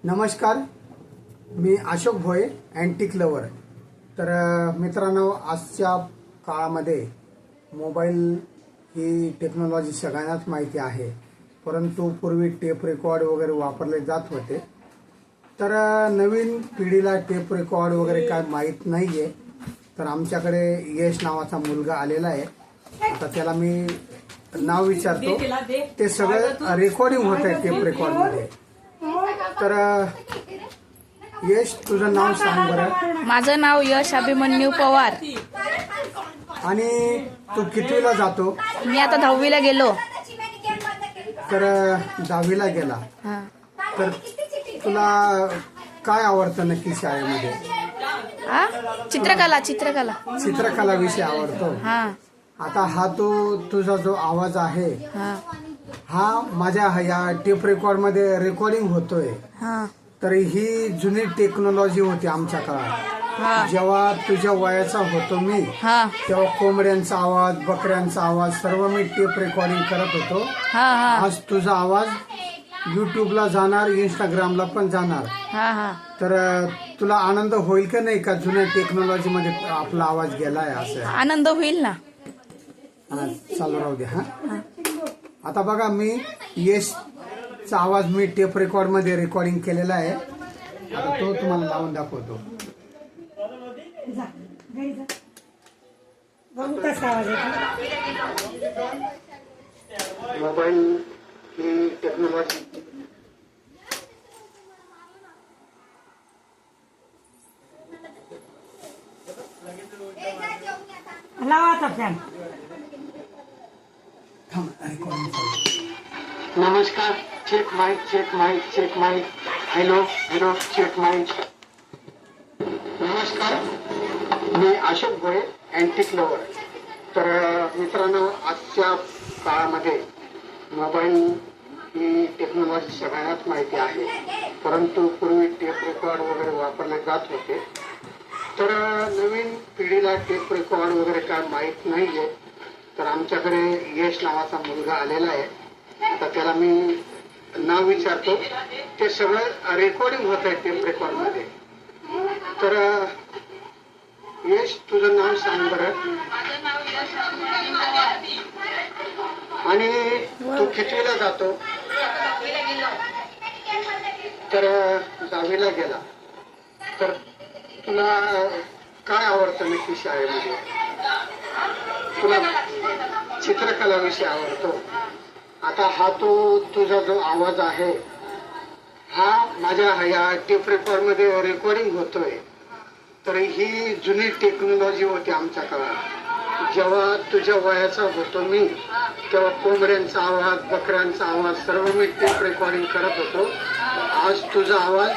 नमस्कार, मी Ashok Bhoye, antique lover. तर मित्रांनो, आजच्या काळामध्ये मोबाईल ही टेक्नॉलॉजी सगळ्यांनाच माहिती आहे, परंतु पूर्वी टेप रेकॉर्ड वगैरे वापरले जात होते। तर नवीन पिढीला टेप रेकॉर्ड वगैरे काय माहीत नाहीये। तर आमच्याकडे यश नावाचा मुलगा आलेला आहे। आता त्याला मी नाव विचारतो, ते सगळं रेकॉर्डिंग होत आहे टेप रेकॉर्ड मध्ये। तर यश, तुझं नाव सांग बरं। माझं नाव यश अभिमन्यू पवार। आणि तू कितवीला जातो? मी आता 10वीला गेलो। तर 10वीला गेला। हा। तर तुला काय आवडतं नक्की शाळेमध्ये? हा? चित्रकला चित्रकला चित्रकला विषय आवडतो। हा आता हा तुझा जो आवाज आहे, हा हा माझ्या या टेप रेकॉर्ड मध्ये रेकॉर्डिंग होतोय। हा तर ही जुनी टेक्नॉलॉजी होती आमच्या काळात। हा जेव्हा तुझ्या वयाचा होतो मी, हा तेव्हा कोंबड्यांचा आवाज, बकऱ्यांचा आवाज सर्व मी टेप रेकॉर्डिंग करत होतो। हा हा आज तुझा आवाज युट्यूबला जाणार, इंस्टाग्रामला पण जाणार। हा हा तर तुला आनंद होईल का नाही का जुन्या टेक्नॉलॉजी मध्ये आपला आवाज गेलाय असं? आनंद होईल ना। हा, चालू राहू दे। हा, आता बघा, मी यशचा आवाज मी टेप रेकॉर्ड मध्ये रेकॉर्डिंग केलेला आहे। आता तो तुम्हाला लावून दाखवतो। मोबाईल ही टेक्नॉलॉजी लावा फॅन। नमस्कार, check mic, check mic, check mic. Hello hello, check mic. नमस्कार, मी अशोक भोये, अँटिक लवर। तर मित्रांनो, आजच्या काळामध्ये मोबाईल ही टेक्नॉलॉजी सगळ्यांनाच माहिती आहे, परंतु पूर्वी टेप रेकॉर्ड वगैरे वापरले जात होते। तर नवीन पिढीला टेप रेकॉर्ड वगैरे काय माहीत नाहीये। तर आमच्याकडे यश नावाचा मुलगा आलेला आहे। आता त्याला मी नाव विचारतो, ते सगळं रेकॉर्डिंग होत आहे टेप रेकॉर्ड मध्ये। तर यश, तुझं नाव सांग बरं। आणि तू कितवीला जातो? तर 10वीला गेला। तर तुला काय आवडतं नक्की शाळेमध्ये? तुला चित्रकला विषय आवडतो। आता हा तुझा जो आवाज आहे, हा माझ्या या टेप रेकॉर्ड मध्ये रेकॉर्डिंग होतोय। तर ही जुनी टेक्नॉलॉजी होती आमच्या काळात। जेव्हा तुझ्या वयाचा होतो मी, तेव्हा कोंबड्यांचा आवाज, बकऱ्यांचा आवाज सर्व मी टेप रेकॉर्डिंग करत होतो। आज तुझा आवाज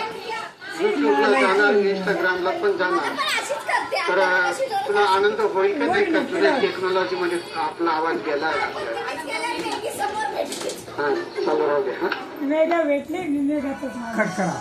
युट्यूबला जाणार, इंस्टाग्रामला पण जाणार। तर तुला आनंद होईल का नाही का जुन्या टेक्नॉलॉजी मध्ये आपला आवाज गेलाय? हा, चालू राहू दे। हा, वेगळं भेटले, कट करा।